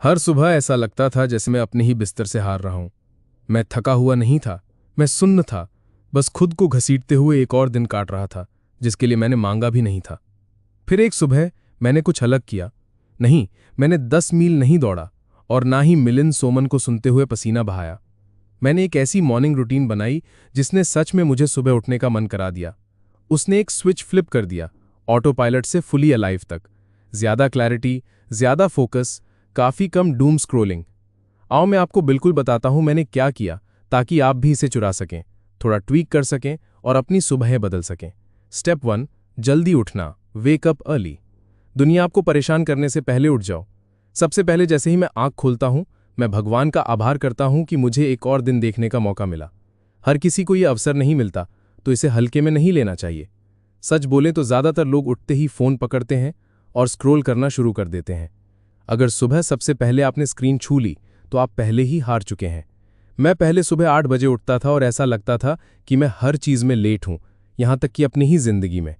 हर सुबह ऐसा लगता था जैसे मैं अपने ही बिस्तर से हार रहा हूं। मैं थका हुआ नहीं था, मैं सुन्न था, बस खुद को घसीटते हुए एक और दिन काट रहा था जिसके लिए मैंने मांगा भी नहीं था। फिर एक सुबह मैंने कुछ अलग किया। नहीं, मैंने 10 मील नहीं दौड़ा और ना ही मिलिंद सोमन को सुनते हुए पसीना बहाया। मैंने एक ऐसी मॉर्निंग रूटीन बनाई जिसने सच में मुझे सुबह उठने का मन करा दिया। उसने एक स्विच फ्लिप कर दिया, ऑटो पायलट से फुली अलाइव तक। ज्यादा क्लैरिटी, ज्यादा फोकस, काफी कम डूम स्क्रोलिंग। आओ मैं आपको बिल्कुल बताता हूं मैंने क्या किया, ताकि आप भी इसे चुरा सकें, थोड़ा ट्वीक कर सकें और अपनी सुबह बदल सकें। स्टेप 1, जल्दी उठना, वेक अप अर्ली। दुनिया आपको परेशान करने से पहले उठ जाओ। सबसे पहले जैसे ही मैं आंख खोलता हूं, मैं भगवान का आभार करता हूं कि मुझे एक और दिन देखने का मौका मिला। हर किसी को यह अवसर नहीं मिलता, तो इसे हल्के में नहीं लेना चाहिए। सच बोले तो ज्यादातर लोग उठते ही फोन पकड़ते हैं और स्क्रॉल करना शुरू कर देते हैं। अगर सुबह सबसे पहले आपने स्क्रीन छू ली तो आप पहले ही हार चुके हैं। मैं पहले सुबह 8 बजे उठता था और ऐसा लगता था कि मैं हर चीज में लेट हूं, यहां तक कि अपनी ही जिंदगी में।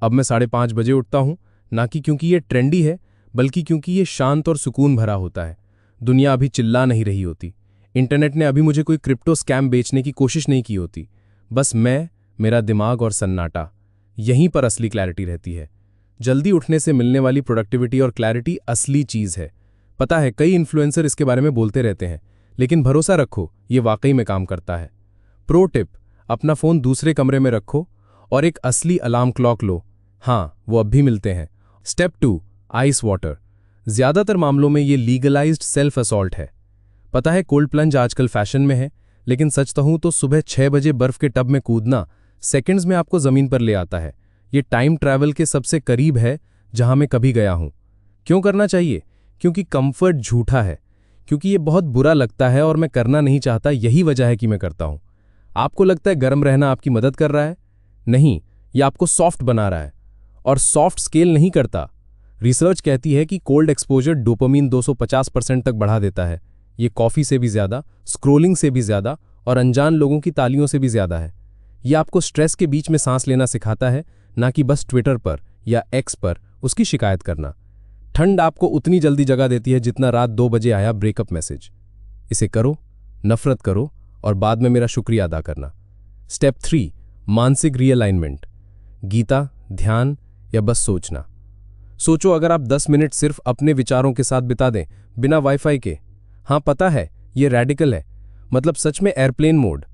अब मैं 5:30 बजे उठता हूं, ना कि क्योंकि ये ट्रेंडी है, बल्कि क्योंकि ये शांत और सुकून भरा होता है। दुनिया अभी चिल्ला नहीं रही होती, इंटरनेट ने अभी मुझे कोई क्रिप्टो स्कैम बेचने की कोशिश नहीं की होती। बस मैं, मेरा दिमाग और सन्नाटा, यहीं पर असली क्लैरिटी रहती है। जल्दी उठने से मिलने वाली प्रोडक्टिविटी और क्लैरिटी असली चीज है। पता है, कई इन्फ्लुएंसर इसके बारे में बोलते रहते हैं, लेकिन भरोसा रखो, ये वाकई में काम करता है। प्रो टिप, अपना फोन दूसरे कमरे में रखो और एक असली अलार्म क्लॉक लो। हाँ, वो अब भी मिलते हैं। Step 2, ice water. ज्यादातर मामलों में ये लीगलाइज्ड सेल्फ असॉल्ट है। पता है, कोल्ड प्लंज आजकल फैशन में है, लेकिन सच कहूं तो सुबह 6 बजे बर्फ के टब में कूदना सेकंड्स में आपको जमीन पर ले आता है। ये टाइम ट्रैवल के सबसे करीब है जहां मैं कभी गया हूं। क्यों करना चाहिए? क्योंकि कंफर्ट झूठा है, क्योंकि ये बहुत बुरा लगता है और मैं करना नहीं चाहता, यही वजह है कि मैं करता हूं। आपको लगता है गर्म रहना आपकी मदद कर रहा है? नहीं, ये आपको सॉफ्ट बना रहा है, और सॉफ्ट स्केल नहीं करता। रिसर्च कहती है कि कोल्ड एक्सपोजर डोपामीन 250% तक बढ़ा देता है। ये कॉफी से भी ज्यादा, स्क्रोलिंग से भी ज्यादा और अनजान लोगों की तालियों से भी ज्यादा है। ये आपको स्ट्रेस के बीच में सांस लेना सिखाता है, ना कि बस ट्विटर पर या एक्स पर उसकी शिकायत करना। ठंड आपको उतनी जल्दी जगा देती है जितना रात 2 बजे आया ब्रेकअप मैसेज। इसे करो, नफरत करो और बाद में मेरा शुक्रिया अदा करना। स्टेप 3, मानसिक रीअलाइनमेंट। गीता, ध्यान या बस सोचना। सोचो, अगर आप 10 मिनट सिर्फ अपने विचारों के साथ बिता दें, बिना वाईफाई के। हाँ पता है, ये रेडिकल है, मतलब सच में एयरप्लेन मोड।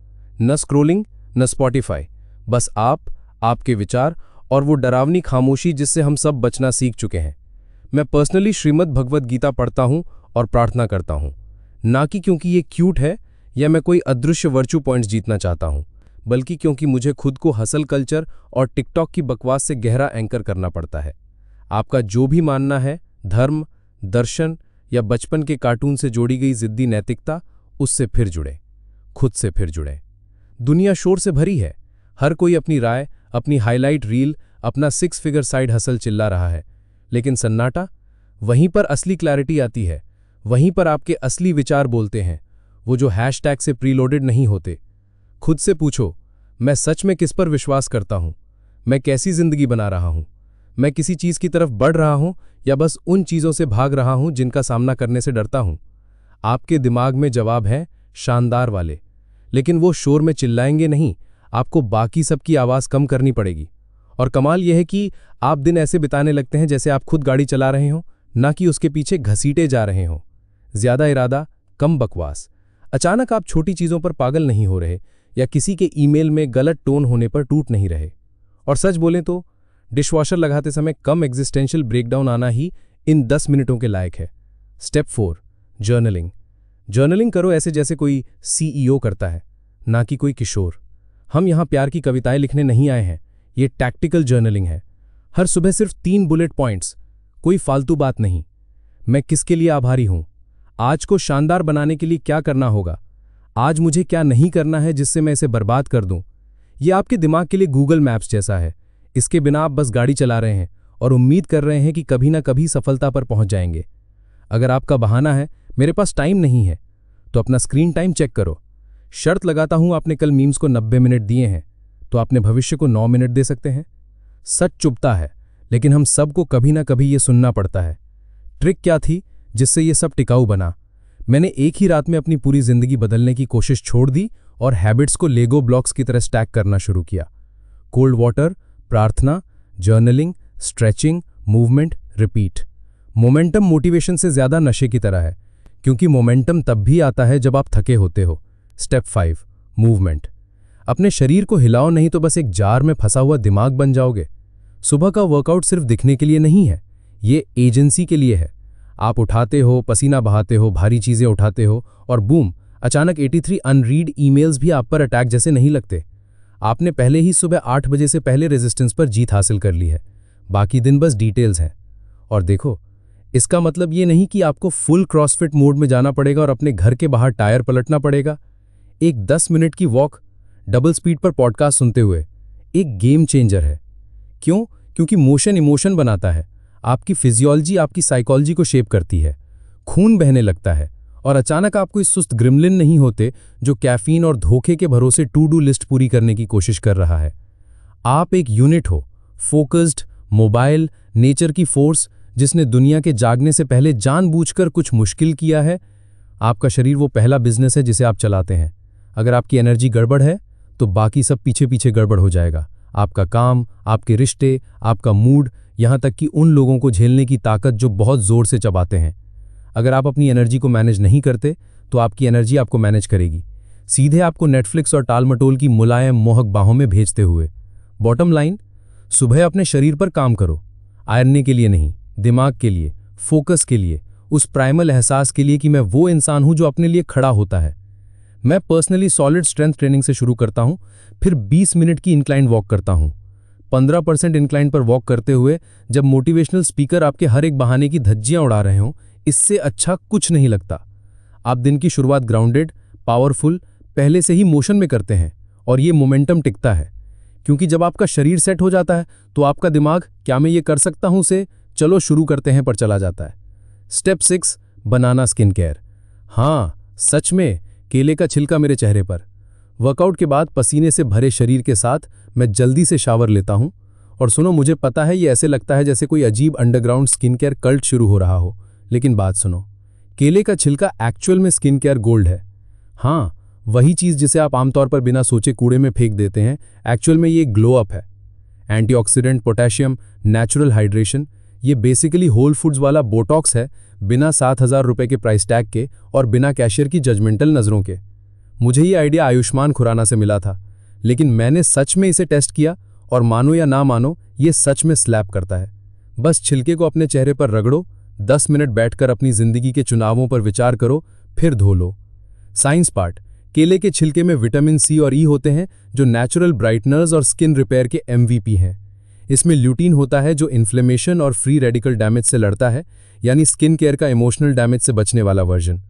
न स्क्रोलिंग, न स्पॉटिफाई, बस आप, आपके विचार और वो डरावनी खामोशी जिससे हम सब बचना सीख चुके हैं। मैं पर्सनली श्रीमद् भगवद गीता पढ़ता हूं और प्रार्थना करता हूं, ना कि क्योंकि ये क्यूट है या मैं कोई अदृश्य वर्चू पॉइंट्स जीतना चाहता हूं, बल्कि क्योंकि मुझे खुद को हसल कल्चर और टिकटॉक की बकवास से गहरा एंकर करना पड़ता है। आपका जो भी मानना है, धर्म, दर्शन या बचपन के कार्टून से जोड़ी गई जिद्दी नैतिकता, उससे फिर जुड़े, खुद से फिर जुड़े। दुनिया शोर से भरी है, हर कोई अपनी राय, अपनी हाईलाइट रील, अपना 6 फिगर साइड हसल चिल्ला रहा है, लेकिन सन्नाटा, वहीं पर असली क्लैरिटी आती है, वहीं पर आपके असली विचार बोलते हैं, वो जो हैशटैग से प्रीलोडेड नहीं होते। खुद से पूछो, मैं सच में किस पर विश्वास करता हूं? मैं कैसी जिंदगी बना रहा हूं? मैं किसी चीज की तरफ बढ़ रहा हूं या बस उन चीजों से भाग रहा हूं जिनका सामना करने से डरता हूं? आपके दिमाग में जवाब है शानदार वाले, लेकिन वो शोर में चिल्लाएंगे नहीं, आपको बाकी सबकी आवाज कम करनी पड़ेगी। और कमाल यह है कि आप दिन ऐसे बिताने लगते हैं जैसे आप खुद गाड़ी चला रहे हो, ना कि उसके पीछे घसीटे जा रहे हो। ज्यादा इरादा, कम बकवास। अचानक आप छोटी चीजों पर पागल नहीं हो रहे या किसी के ईमेल में गलत टोन होने पर टूट नहीं रहे। और सच बोलें तो डिशवॉशर लगाते समय कम एग्जिस्टेंशियल ब्रेकडाउन आना ही इन 10 मिनटों के लायक है। Step 4, journaling. जर्नलिंग करो ऐसे जैसे कोई सीईओ करता है, ना कि कोई किशोर। हम यहां प्यार की कविताएं लिखने नहीं आए हैं, ये टैक्टिकल जर्नलिंग है। हर सुबह सिर्फ 3 बुलेट पॉइंट्स, कोई फालतू बात नहीं। मैं किसके लिए आभारी हूं? आज को शानदार बनाने के लिए क्या करना होगा? आज मुझे क्या नहीं करना है जिससे मैं इसे बर्बाद कर दूं? यह आपके दिमाग के लिए गूगल मैप्स जैसा है। इसके बिना आप बस गाड़ी चला रहे हैं और उम्मीद कर रहे हैं कि कभी ना कभी सफलता पर पहुंच जाएंगे। अगर आपका बहाना है मेरे पास टाइम नहीं है, तो अपना स्क्रीन टाइम चेक करो। शर्त लगाता हूं आपने कल मीम्स को 90 मिनट दिए हैं, तो आपने भविष्य को 9 मिनट दे सकते हैं। सच चुभता है, लेकिन हम सबको कभी ना कभी ये सुनना पड़ता है। ट्रिक क्या थी? जिससे ये सब टिकाऊ बना। मैंने एक ही रात में अपनी पूरी जिंदगी बदलने की कोशिश छोड़ दी और हैबिट्स को लेगो ब्लॉक्स की तरह स्टैक करना शुरू किया। कोल्ड वाटर, प्रार्थना, journaling, stretching, movement, repeat. Momentum motivation से ज्यादा नशे की तरह है, क्योंकि मोमेंटम तब भी आता है जब आप थके होते हो। Step 5, movement. अपने शरीर को हिलाओ, नहीं तो बस एक जार में फंसा हुआ दिमाग बन जाओगे। सुबह का वर्कआउट सिर्फ दिखने के लिए नहीं है, ये एजेंसी के लिए है। आप उठाते हो, पसीना बहाते हो, भारी चीजें उठाते हो और बूम, अचानक 83 अनरीड ईमेल्स भी आप पर अटैक जैसे नहीं लगते। आपने पहले ही सुबह 8 बजे से पहले रेजिस्टेंस पर जीत हासिल कर ली है। बाकी दिन बस डिटेल्स हैं। और देखो, इसका मतलब ये नहीं कि आपको फुल क्रॉसफिट मोड में जाना पड़ेगा और अपने घर के बाहर टायर पलटना पड़ेगा। एक 10 मिनट की वॉक डबल स्पीड पर पॉडकास्ट सुनते हुए एक गेम चेंजर है। क्यों? क्योंकि मोशन इमोशन बनाता है। आपकी फिजियोलॉजी आपकी साइकोलॉजी को शेप करती है। खून बहने लगता है और अचानक आप कोई सुस्त ग्रिमलिन नहीं होते जो कैफीन और धोखे के भरोसे टू डू लिस्ट पूरी करने की कोशिश कर रहा है। आप एक यूनिट हो, फोकस्ड, मोबाइल, नेचर की फोर्स, जिसने दुनिया के जागने से पहले जानबूझकर कुछ मुश्किल किया है। आपका शरीर वो पहला बिजनेस है जिसे आप चलाते हैं। अगर आपकी एनर्जी गड़बड़ है तो बाकी सब पीछे पीछे गड़बड़ हो जाएगा। आपका काम, आपके रिश्ते, आपका मूड, यहां तक कि उन लोगों को झेलने की ताकत जो बहुत जोर से चबाते हैं। अगर आप अपनी एनर्जी को मैनेज नहीं करते तो आपकी एनर्जी आपको मैनेज करेगी, सीधे आपको नेटफ्लिक्स और टालमटोल की मुलायम मोहक बाहों में भेजते हुए। बॉटम लाइन, सुबह अपने शरीर पर काम करो, आयरने के लिए नहीं, दिमाग के लिए, फोकस के लिए, उस प्राइमल एहसास के लिए कि मैं वो इंसान हूं जो अपने लिए खड़ा होता है। मैं पर्सनली सॉलिड स्ट्रेंथ ट्रेनिंग से शुरू करता हूं, फिर 20 मिनट की इंक्लाइन वॉक करता हूं। 15% इंक्लाइन पर वॉक करते हुए जब मोटिवेशनल स्पीकर आपके हर एक बहाने की धज्जियां उड़ा रहे हों, इससे अच्छा कुछ नहीं लगता। आप दिन की शुरुआत ग्राउंडेड, पावरफुल, पहले से ही मोशन में करते हैं और ये मोमेंटम टिकता है, क्योंकि जब आपका शरीर सेट हो जाता है तो आपका दिमाग क्या मैं ये कर सकता हूं से चलो शुरू करते हैं पर चला जाता है। स्टेप 6, बनाना स्किन केयर। हाँ, सच में केले का छिलका मेरे चेहरे पर। वर्कआउट के बाद पसीने से भरे शरीर के साथ मैं जल्दी से शावर लेता हूं और सुनो, मुझे पता है ये ऐसे लगता है जैसे कोई अजीब अंडरग्राउंड स्किन केयर कल्ट शुरू हो रहा हो, लेकिन बात सुनो, केले का छिलका एक्चुअल में स्किन केयर गोल्ड है। हाँ, वही चीज जिसे आप आमतौर पर बिना सोचे कूड़े में फेंक देते हैं, एक्चुअल में ये ग्लो अप है। एंटीऑक्सीडेंट, पोटेशियम, नेचुरल हाइड्रेशन, ये बेसिकली होल फूड्स वाला बोटॉक्स है, बिना 7,000 रुपए के प्राइस टैग के और बिना कैशियर की जजमेंटल नजरों के। मुझे ये आइडिया आयुष्मान खुराना से मिला था, लेकिन मैंने सच में इसे टेस्ट किया और मानो या ना मानो, ये सच में स्लैप करता है। बस छिलके को अपने चेहरे पर रगड़ो, 10 मिनट बैठकर अपनी जिंदगी के चुनावों पर विचार करो, फिर धो लो। साइंस पार्ट, केले के छिलके में विटामिन सी और ई होते हैं जो नेचुरल ब्राइटनर्स और स्किन रिपेयर के MVP हैं। इसमें ल्यूटीन होता है जो इन्फ्लेमेशन और फ्री रेडिकल डैमेज से लड़ता है, यानी स्किन केयर का इमोशनल डैमेज से बचने वाला version.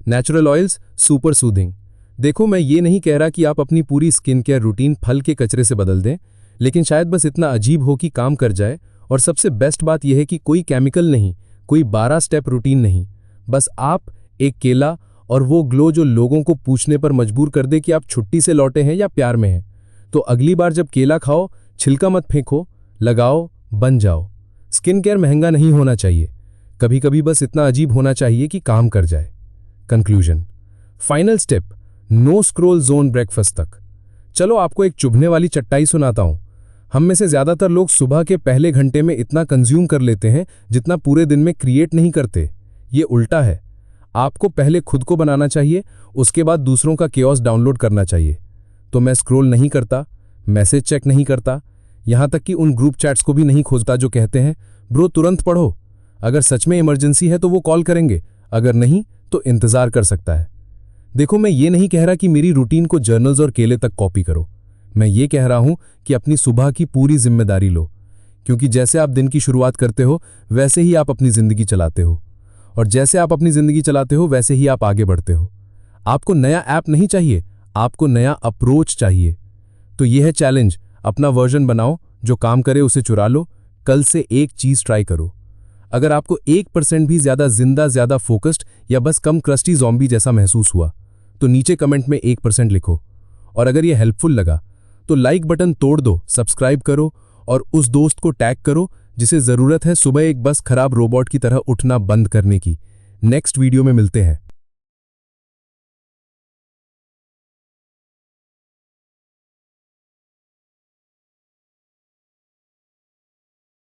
Natural oils, super soothing. देखो, मैं ये नहीं कह रहा कि आप अपनी पूरी स्किन केयर रूटीन फल के कचरे से बदल दें, लेकिन शायद बस इतना अजीब हो कि काम कर जाए। और सबसे बेस्ट बात यह है कि कोई केमिकल नहीं, कोई 12 स्टेप रूटीन नहीं, बस आप, एक केला और वो ग्लो जो लोगों को पूछने पर मजबूर कर दे कि आप छुट्टी से लौटे हैं या प्यार में हैं। तो अगली बार जब केला खाओ, छिलका मत फेंको, लगाओ, बन जाओ। स्किन केयर महंगा नहीं होना चाहिए, कभी कभी बस इतना अजीब होना चाहिए कि काम कर जाए। Conclusion, final step, no scroll zone breakfast तक। चलो आपको एक चुभने वाली चट्टाई सुनाता हूं। हम में से ज्यादातर लोग सुबह के पहले घंटे में इतना कंज्यूम कर लेते हैं जितना पूरे दिन में क्रिएट नहीं करते। ये उल्टा है। आपको पहले खुद को बनाना चाहिए, उसके बाद दूसरों का केओस डाउनलोड करना चाहिए। तो मैं स्क्रोल नहीं करता, मैसेज चेक नहीं करता, यहां तक कि उन ग्रुप चैट्स को भी नहीं खोजता जो कहते हैं ब्रो तुरंत पढ़ो। अगर सच में इमरजेंसी है तो वो कॉल करेंगे, अगर नहीं तो इंतजार कर सकता है। देखो, मैं ये नहीं कह रहा कि मेरी रूटीन को जर्नल्स और केले तक कॉपी करो। मैं ये कह रहा हूं कि अपनी सुबह की पूरी जिम्मेदारी लो, क्योंकि जैसे आप दिन की शुरुआत करते हो वैसे ही आप अपनी जिंदगी चलाते हो, और जैसे आप अपनी जिंदगी चलाते हो वैसे ही आप आगे बढ़ते हो। आपको नया ऐप नहीं चाहिए, आपको नया अप्रोच चाहिए। तो यह है चैलेंज, अपना वर्जन बनाओ, जो काम करे उसे चुरा लो। कल से एक चीज ट्राई करो। अगर आपको 1% भी ज्यादा जिंदा, ज्यादा फोकस्ड या बस कम क्रस्टी ज़ॉम्बी जैसा महसूस हुआ तो नीचे कमेंट में 1% लिखो। और अगर यह हेल्पफुल लगा तो लाइक बटन तोड़ दो, सब्सक्राइब करो और उस दोस्त को टैग करो जिसे जरूरत है सुबह एक बस खराब रोबोट की तरह उठना बंद करने की, नेक्स्ट वीडियो में मिलते हैं।